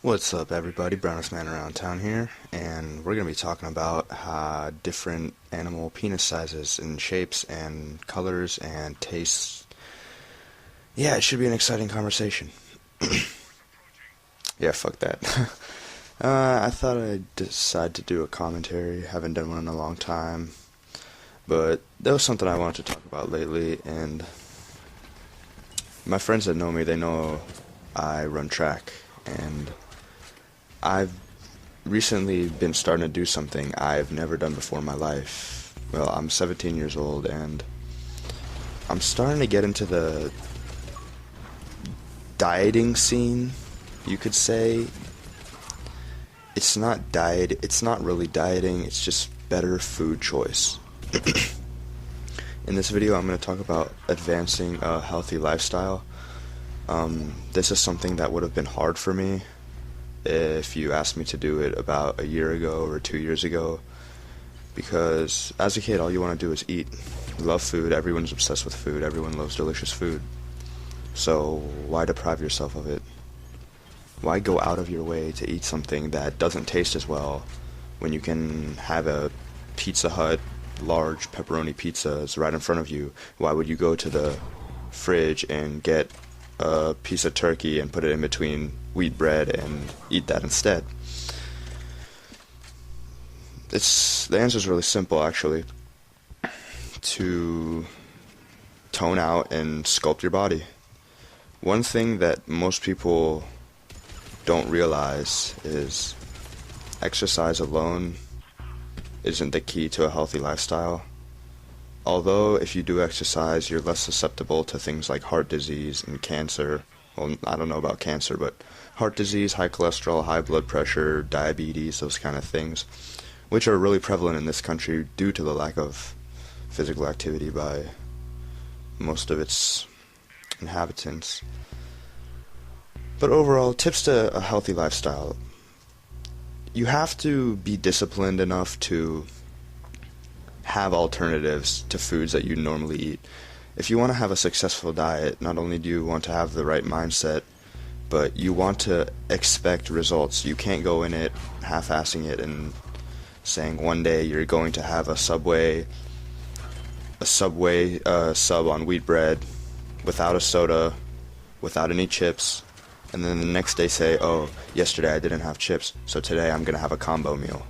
What's up, everybody? Brownest Man around town here, and we're going to be talking about different animal penis sizes and shapes and colors and tastes. Yeah, it should be an exciting conversation. Yeah, fuck that. I thought I'd decide to do a commentary. Haven't done one in a long time, but that was something I wanted to talk about lately, and my friends that know me, they know I run track, and I've recently been starting to do something I've never done before in my life. Well, I'm 17 years old, and I'm starting to get into the dieting scene, you could say. It's not really dieting, it's just better food choice. In this video, I'm going to talk about advancing a healthy lifestyle. This is something that would have been hard for me if you asked me to do it about a year ago or 2 years ago, because as a kid all you want to do is eat. You love food, everyone's obsessed with food, everyone loves delicious food. So why deprive yourself of it? Why go out of your way to eat something that doesn't taste as well when you can have a Pizza Hut large pepperoni pizzas right in front of you? Why would you go to the fridge and get a piece of turkey and put it in between wheat bread and eat that instead? The answer is really simple, actually. To tone out and sculpt your body. One thing that most people don't realize is exercise alone isn't the key to a healthy lifestyle. Although if you do exercise, you're less susceptible to things like heart disease and cancer. Well, I don't know about cancer, but heart disease, high cholesterol, high blood pressure, diabetes, those kind of things, which are really prevalent in this country due to the lack of physical activity by most of its inhabitants. But overall, tips to a healthy lifestyle. You have to be disciplined enough to have alternatives to foods that you normally eat. If you want to have a successful diet, not only do you want to have the right mindset, but you want to expect results. You can't go in it half-assing it and saying one day you're going to have a Subway sub on wheat bread without a soda, without any chips, and then the next day say, oh, yesterday I didn't have chips, so today I'm going to have a combo meal.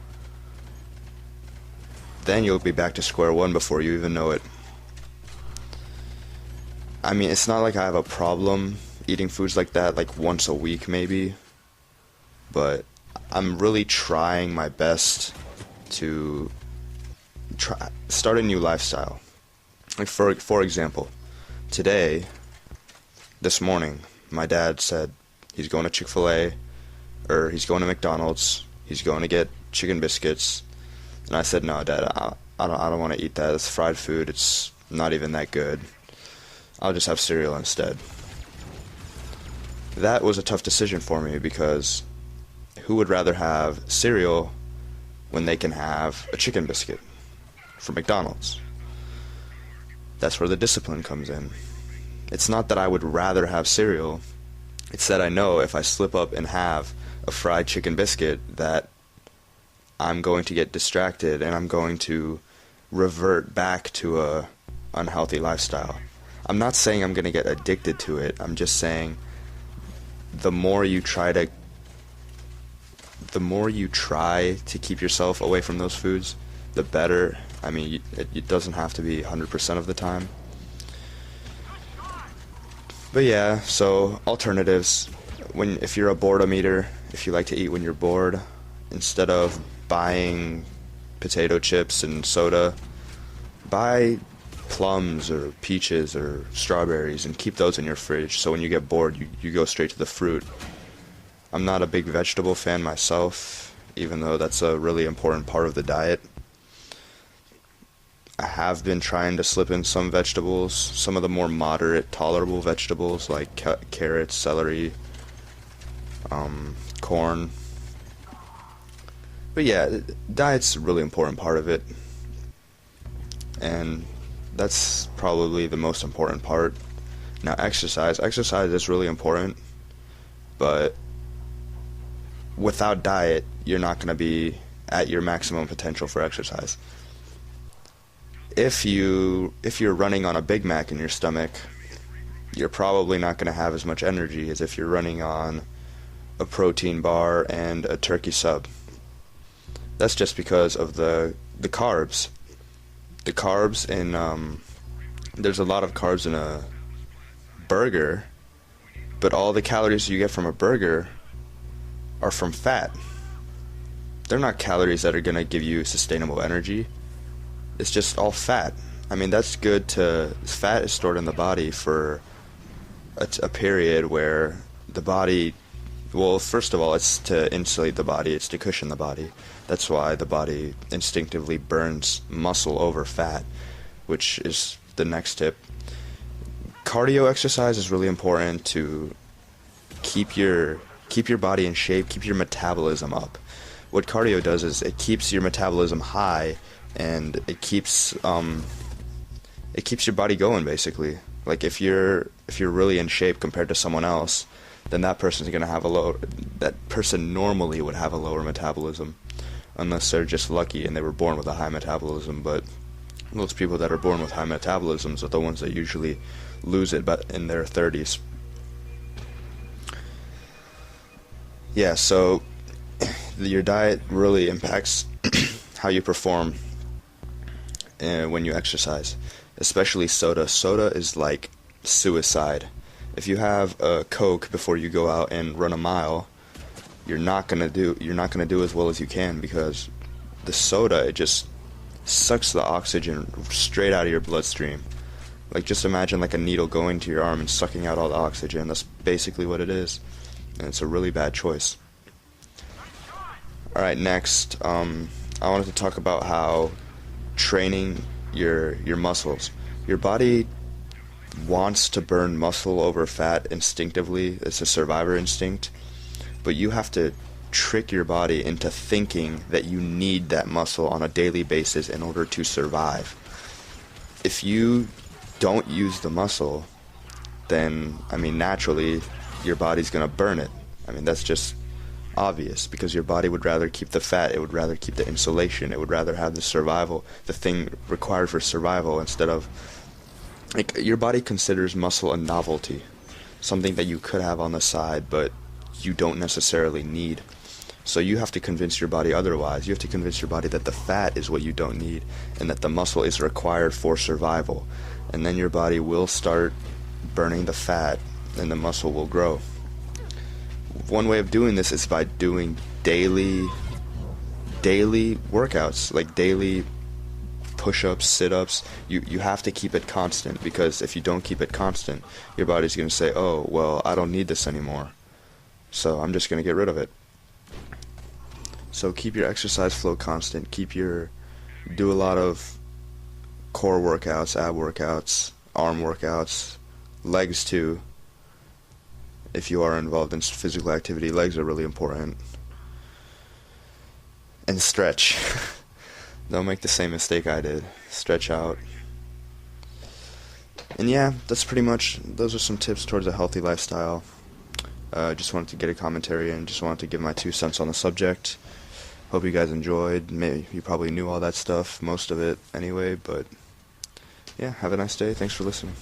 Then you'll be back to square one before you even know it. I mean, it's not like I have a problem eating foods like that, like once a week maybe, but I'm really trying my best to start a new lifestyle. Like for example, this morning, my dad said he's going to Chick-fil-A, or he's going to McDonald's, he's going to get chicken biscuits, and I said, no, Dad, I don't want to eat that. It's fried food. It's not even that good. I'll just have cereal instead. That was a tough decision for me, because who would rather have cereal when they can have a chicken biscuit from McDonald's? That's where the discipline comes in. It's not that I would rather have cereal. It's that I know if I slip up and have a fried chicken biscuit that I'm going to get distracted and I'm going to revert back to a unhealthy lifestyle. I'm not saying I'm going to get addicted to it. I'm just saying the more you try to keep yourself away from those foods, the better. I mean, it doesn't have to be 100% of the time. But yeah, so alternatives. If you're a boredom eater, if you like to eat when you're bored, instead of buying potato chips and soda, buy plums or peaches or strawberries and keep those in your fridge, so when you get bored you go straight to the fruit. I'm not a big vegetable fan myself, even though that's a really important part of the diet. I have been trying to slip in some vegetables, some of the more moderate, tolerable vegetables like carrots, celery, corn. But yeah, diet's a really important part of it, and that's probably the most important part. Now exercise is really important, but without diet, you're not going to be at your maximum potential for exercise. If you're running on a Big Mac in your stomach, you're probably not going to have as much energy as if you're running on a protein bar and a turkey sub. That's just because of the carbs. The carbs in there's a lot of carbs in a burger, but all the calories you get from a burger are from fat. They're not calories that are going to give you sustainable energy. It's just all fat. I mean, that's good to... Fat is stored in the body for a period where the body... Well, first of all, it's to insulate the body. It's to cushion the body. That's why the body instinctively burns muscle over fat, which is the next tip. Cardio exercise is really important to keep your body in shape, keep your metabolism up. What cardio does is it keeps your metabolism high, and it keeps your body going, basically. Like if you're really in shape compared to someone else, then that person's gonna have that person normally would have a lower metabolism, unless they're just lucky and they were born with a high metabolism. But most people that are born with high metabolisms are the ones that usually lose it but in their 30s. Yeah, so your diet really impacts how you perform when you exercise, especially soda. Soda is like suicide. If you have a Coke before you go out and run a mile, you're not gonna do as well as you can, because the soda, it just sucks the oxygen straight out of your bloodstream. Like, just imagine like a needle going to your arm and sucking out all the oxygen. That's basically what it is, and it's a really bad choice. Alright, next, I wanted to talk about how training your muscles. Your body wants to burn muscle over fat instinctively. It's a survivor instinct. But you have to trick your body into thinking that you need that muscle on a daily basis in order to survive. If you don't use the muscle, then, I mean, naturally, your body's going to burn it. I mean, that's just obvious, because your body would rather keep the fat, it would rather keep the insulation, it would rather have the survival, the thing required for survival, instead of, like, your body considers muscle a novelty, something that you could have on the side, but you don't necessarily need. So you have to convince your body otherwise. You have to convince your body that the fat is what you don't need, and that the muscle is required for survival. And then your body will start burning the fat, and the muscle will grow. One way of doing this is by doing daily workouts, like daily push-ups, sit-ups. You have to keep it constant, because if you don't keep it constant, your body's going to say, oh, well, I don't need this anymore, so I'm just going to get rid of it. So keep your exercise flow constant. Do a lot of core workouts, ab workouts, arm workouts, legs too. If you are involved in physical activity, legs are really important. And stretch. Don't make the same mistake I did. Stretch out. And yeah, those are some tips towards a healthy lifestyle. Just wanted to get a commentary and just wanted to give my 2 cents on the subject. Hope you guys enjoyed. Maybe you probably knew all that stuff, most of it anyway, but yeah, have a nice day. Thanks for listening.